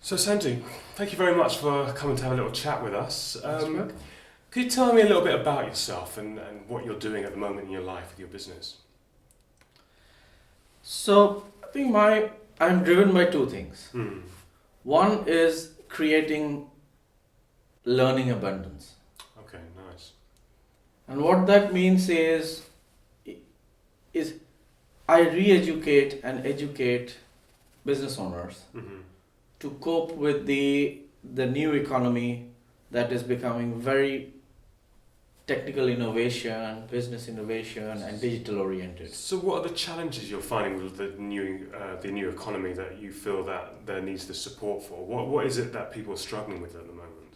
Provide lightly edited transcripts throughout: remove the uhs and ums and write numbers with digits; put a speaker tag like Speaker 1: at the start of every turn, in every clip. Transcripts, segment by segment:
Speaker 1: So Sandy, thank you very much for coming to have a little chat with us.
Speaker 2: That's right.
Speaker 1: Could you tell me a little bit about yourself and what you're doing at the moment in your life with your business?
Speaker 2: So I think I'm driven by two things.
Speaker 1: Hmm.
Speaker 2: One is creating learning abundance.
Speaker 1: Okay, nice.
Speaker 2: And what that means is I re-educate and educate business owners
Speaker 1: Hmm.
Speaker 2: to cope with the new economy that is becoming very technical innovation, business innovation, and digital oriented.
Speaker 1: So what are the challenges you're finding with the new economy that you feel that there needs the support for? What is it that people are struggling with at the moment?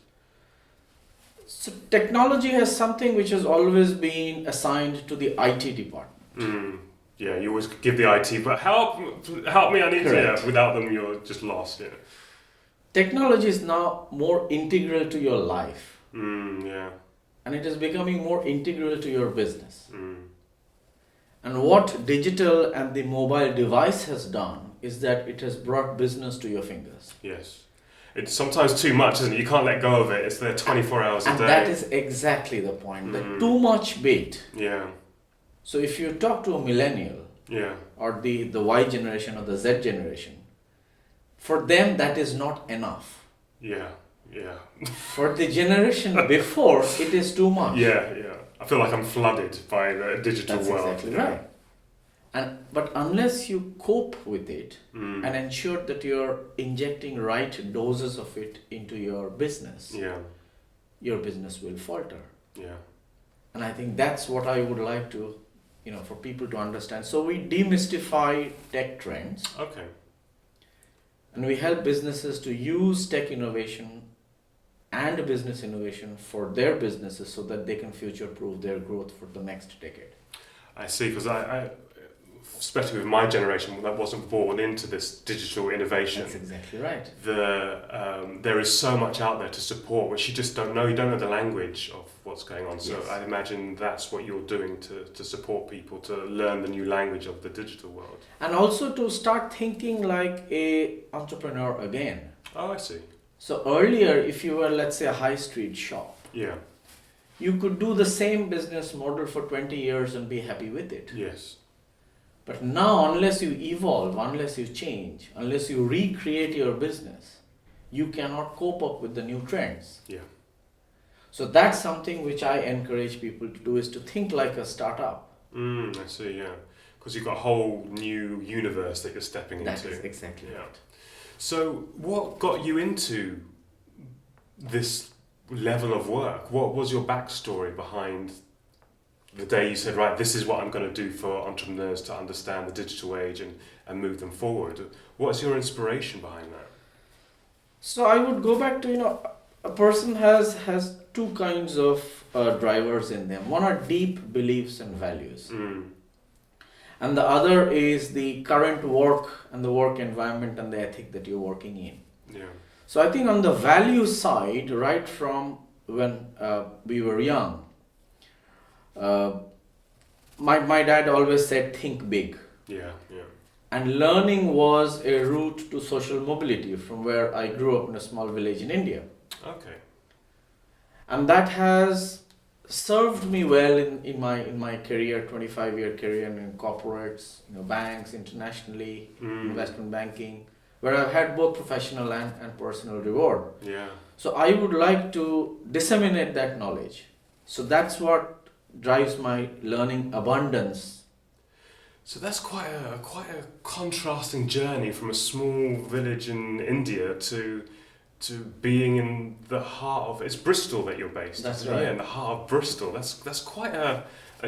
Speaker 2: So technology has something which has always been assigned to the IT department.
Speaker 1: Mm. Yeah, you always give the IT, but help me, I need to.
Speaker 2: Correct.
Speaker 1: Yeah, without them, you're just lost. Yeah.
Speaker 2: Technology is now more integral to your life,
Speaker 1: Yeah.
Speaker 2: and it is becoming more integral to your business.
Speaker 1: Mm.
Speaker 2: And what digital and the mobile device has done is that it has brought business to your fingers.
Speaker 1: Yes. It's sometimes too much, isn't it? You can't let go of it. It's there 24 hours a
Speaker 2: And
Speaker 1: day.
Speaker 2: that is exactly the point. The too much bait.
Speaker 1: Yeah.
Speaker 2: So if you talk to a millennial
Speaker 1: Yeah.
Speaker 2: or the Y generation or the Z generation, for them that is not enough.
Speaker 1: Yeah. Yeah.
Speaker 2: For the generation before, it is too much.
Speaker 1: Yeah. Yeah. I feel like I'm flooded by the digital
Speaker 2: That's
Speaker 1: world.
Speaker 2: exactly
Speaker 1: Yeah.
Speaker 2: right. But unless you cope with it
Speaker 1: Mm.
Speaker 2: and ensure that you're injecting right doses of it into your business,
Speaker 1: Yeah.
Speaker 2: your business will falter.
Speaker 1: Yeah.
Speaker 2: And I think that's what I would like to, for people to understand. So we demystify tech trends
Speaker 1: Okay.
Speaker 2: and we help businesses to use tech innovation and business innovation for their businesses so that they can future-proof their growth for the next decade.
Speaker 1: I see, because I, especially with my generation that wasn't born into this digital innovation,
Speaker 2: That's exactly right.
Speaker 1: there is so much out there to support which you just don't know. You don't know the language of what's going on. So
Speaker 2: Yes.
Speaker 1: I imagine that's what you're doing to support people to learn the new language of the digital world.
Speaker 2: And also to start thinking like a entrepreneur again.
Speaker 1: Oh, I see.
Speaker 2: So earlier, if you were, let's say, a high street shop,
Speaker 1: Yeah.
Speaker 2: you could do the same business model for 20 years and be happy with it.
Speaker 1: Yes.
Speaker 2: But now, unless you evolve, unless you change, unless you recreate your business, you cannot cope up with the new trends.
Speaker 1: Yeah.
Speaker 2: So that's something which I encourage people to do, is to think like a startup.
Speaker 1: I see. Yeah. Because you've got a whole new universe that you're stepping
Speaker 2: That
Speaker 1: into.
Speaker 2: is exactly
Speaker 1: Yeah.
Speaker 2: right.
Speaker 1: So, what got you into this level of work? What was your backstory behind the day you said, right, this is what I'm going to do for entrepreneurs to understand the digital age and move them forward? What's your inspiration behind that?
Speaker 2: So I would go back to, a person has two kinds of drivers in them. One are deep beliefs and values. And the other is the current work and the work environment and the ethic that you're working in.
Speaker 1: Yeah.
Speaker 2: So I think on the value side, right from when we were young, my dad always said, think big.
Speaker 1: Yeah. Yeah.
Speaker 2: And learning was a route to social mobility from where I grew up in a small village in India.
Speaker 1: Okay.
Speaker 2: And that has served me well in my career, 25-year career in corporates, banks, internationally, investment banking, where I've had both professional and personal reward.
Speaker 1: Yeah.
Speaker 2: So I would like to disseminate that knowledge. So that's what drives my learning abundance.
Speaker 1: So that's quite a contrasting journey from a small village in India to being in the heart of, it's Bristol that you're based.
Speaker 2: That's
Speaker 1: isn't it?
Speaker 2: right.
Speaker 1: Yeah, in the heart of Bristol. That's quite a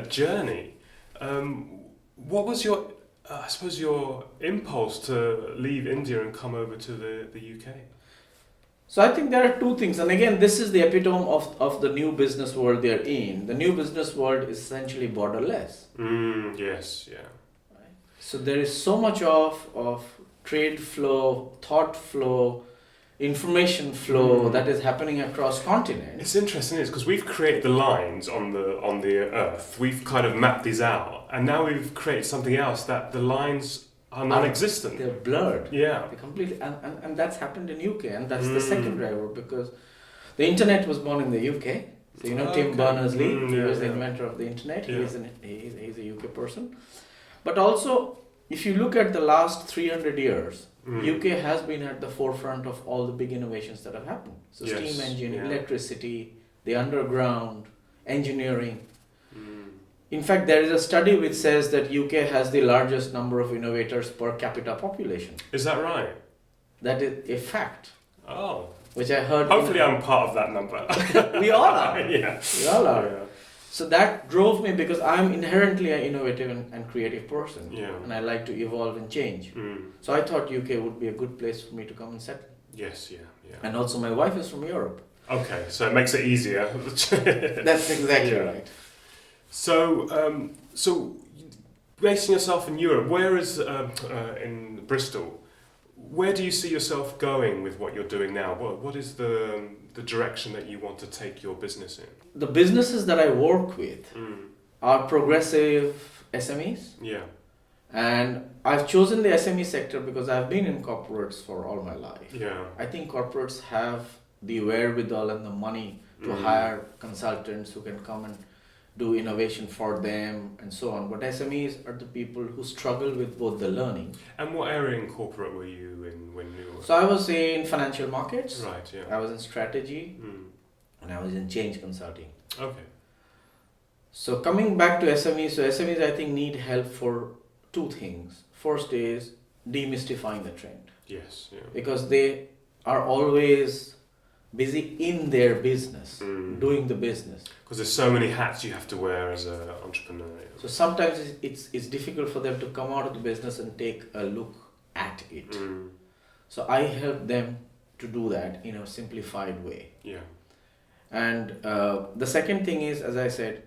Speaker 1: journey. What was your I suppose your impulse to leave India and come over to the UK?
Speaker 2: So I think there are two things, and again, this is the epitome of the new business world they're in. The new business world is essentially borderless.
Speaker 1: Yes, yeah.
Speaker 2: So there is so much of trade flow, thought flow, information flow that is happening across continents.
Speaker 1: It's interesting, isn't it? Because we've created the lines on the Earth. We've kind of mapped these out, and now we've created something else that the lines are non-existent.
Speaker 2: They're blurred.
Speaker 1: Yeah.
Speaker 2: They completely, and that's happened in UK, and that's the second driver, because the internet was born in the UK. So Tim Berners-Lee, he was the inventor of the internet.
Speaker 1: Yeah.
Speaker 2: He's a UK person. But also, if you look at the last 300 years, UK has been at the forefront of all the big innovations that have happened. So steam engine, electricity, the underground, engineering. In fact, there is a study which says that UK has the largest number of innovators per capita population.
Speaker 1: Is that right?
Speaker 2: That is a fact.
Speaker 1: Oh.
Speaker 2: Which I heard.
Speaker 1: Hopefully I'm part of that number.
Speaker 2: We all are.
Speaker 1: Yeah.
Speaker 2: We all are.
Speaker 1: Yeah.
Speaker 2: So that drove me, because I'm inherently an innovative and creative person.
Speaker 1: Yeah.
Speaker 2: And I like to evolve and change. So I thought UK would be a good place for me to come and settle.
Speaker 1: Yes, yeah.
Speaker 2: And also my wife is from Europe.
Speaker 1: Okay, so it makes it easier.
Speaker 2: That's exactly right.
Speaker 1: So, basing yourself in Europe, where is in Bristol? Where do you see yourself going with what you're doing now? What is the direction that you want to take your business in?
Speaker 2: The businesses that I work with are progressive SMEs.
Speaker 1: Yeah.
Speaker 2: And I've chosen the SME sector because I've been in corporates for all my life.
Speaker 1: Yeah.
Speaker 2: I think corporates have the wherewithal and the money to hire consultants who can come and do innovation for them and so on. But SMEs are the people who struggle with both the learning.
Speaker 1: And what area in corporate were you in when you were?
Speaker 2: So I was in financial markets.
Speaker 1: Right, yeah.
Speaker 2: I was in strategy. And I was in change consulting.
Speaker 1: Okay.
Speaker 2: So coming back to SMEs, so SMEs I think need help for two things. First is demystifying the trend.
Speaker 1: Yes, yeah.
Speaker 2: Because they are always busy in their business, doing the business.
Speaker 1: Because there's so many hats you have to wear as an entrepreneur.
Speaker 2: So sometimes it's difficult for them to come out of the business and take a look at it. So I help them to do that in a simplified way.
Speaker 1: Yeah.
Speaker 2: And the second thing is, as I said,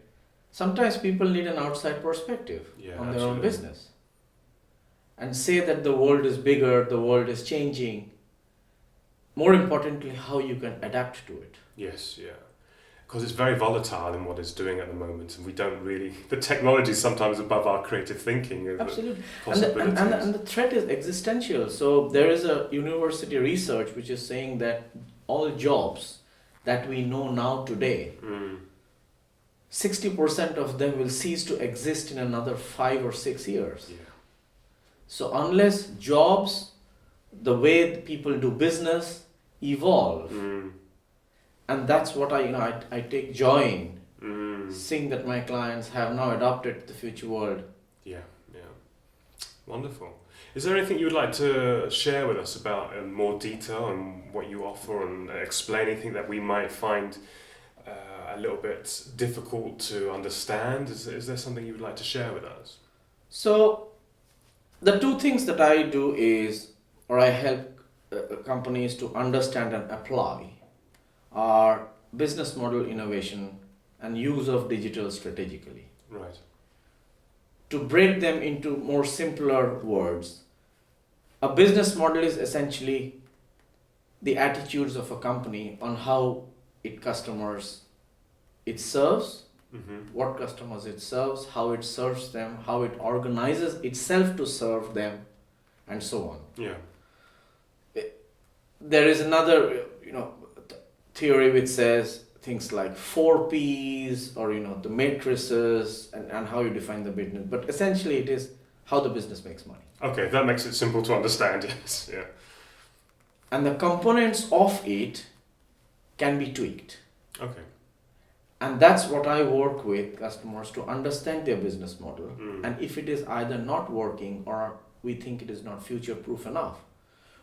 Speaker 2: sometimes people need an outside perspective on their own business. And say that the world is bigger, the world is changing. More importantly, how you can adapt to it.
Speaker 1: Yes, yeah. Because it's very volatile in what it's doing at the moment, and we don't really. The technology is sometimes above our creative thinking.
Speaker 2: Absolutely.
Speaker 1: Possibilities.
Speaker 2: And the threat is existential. So there is a university research which is saying that all jobs that we know now today, 60% of them will cease to exist in another 5 or 6 years.
Speaker 1: Yeah.
Speaker 2: So unless jobs, the way people do business, evolve, and that's what I take joy in, seeing that my clients have now adopted the future world.
Speaker 1: Yeah, yeah. Wonderful. Is there anything you would like to share with us about in more detail and what you offer, and explain anything that we might find a little bit difficult to understand? Is there something you would like to share with us?
Speaker 2: So the two things that I do is, or I help companies to understand and apply, are business model innovation and use of digital strategically.
Speaker 1: Right.
Speaker 2: To break them into more simpler words, a business model is essentially the attitudes of a company on how it serves, what customers it serves, how it serves them, how it organizes itself to serve them, and so on.
Speaker 1: Yeah.
Speaker 2: There is another, theory which says things like 4 Ps, or the matrices, and how you define the business. But essentially, it is how the business makes money.
Speaker 1: Okay, that makes it simple to understand. Yes. Yeah.
Speaker 2: And the components of it can be tweaked.
Speaker 1: Okay.
Speaker 2: And that's what I work with customers to understand their business model. And if it is either not working or we think it is not future-proof enough,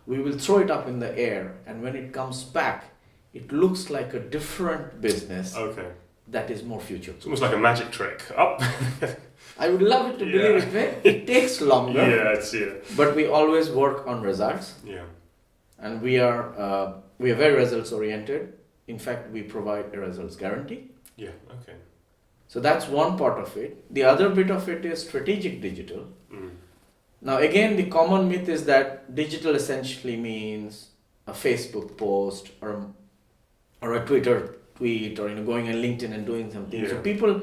Speaker 2: we will throw it up in the air, and when it comes back, it looks like a different business that is more future-proof.
Speaker 1: It's almost like a magic trick. Up.
Speaker 2: I would love it to believe it way. It takes longer. But we always work on results.
Speaker 1: Yeah.
Speaker 2: And we are very results-oriented. In fact, we provide a results guarantee.
Speaker 1: Yeah, okay.
Speaker 2: So that's one part of it. The other bit of it is strategic digital. Now again, the common myth is that digital essentially means a Facebook post or a Twitter tweet, or going on LinkedIn and doing something. So people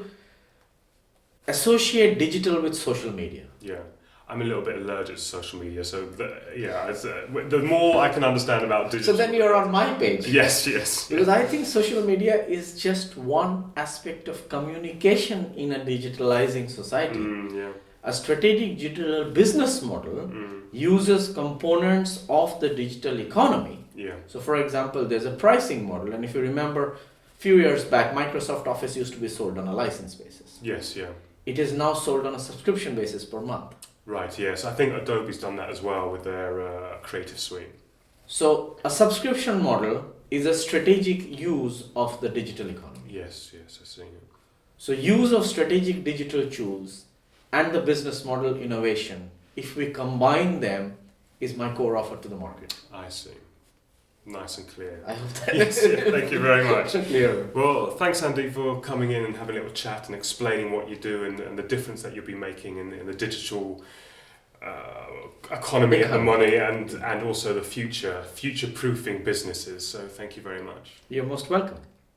Speaker 2: associate digital with social media.
Speaker 1: Yeah. I'm a little bit allergic to social media, so the more I can understand about digital.
Speaker 2: So then you're on my page.
Speaker 1: Yes, yes.
Speaker 2: Because I think social media is just one aspect of communication in a digitalizing society.
Speaker 1: Yeah.
Speaker 2: A strategic digital business model uses components of the digital economy.
Speaker 1: Yeah.
Speaker 2: So for example, there's a pricing model, and if you remember, a few years back, Microsoft Office used to be sold on a license basis.
Speaker 1: Yes, yeah.
Speaker 2: It is now sold on a subscription basis per month.
Speaker 1: Right, yes. I think Adobe's done that as well with their Creative Suite.
Speaker 2: So a subscription model is a strategic use of the digital economy.
Speaker 1: Yes, I've seen it.
Speaker 2: So use of strategic digital tools and the business model innovation, if we combine them, is my core offer to the market.
Speaker 1: I see. Nice and clear.
Speaker 2: I hope that
Speaker 1: Yes, thank you very much.
Speaker 2: clear.
Speaker 1: Well, thanks Sandeep for coming in and having a little chat and explaining what you do and the difference that you'll be making in the digital economy and the money and also the future-proofing businesses. So thank you very much.
Speaker 2: You're most welcome.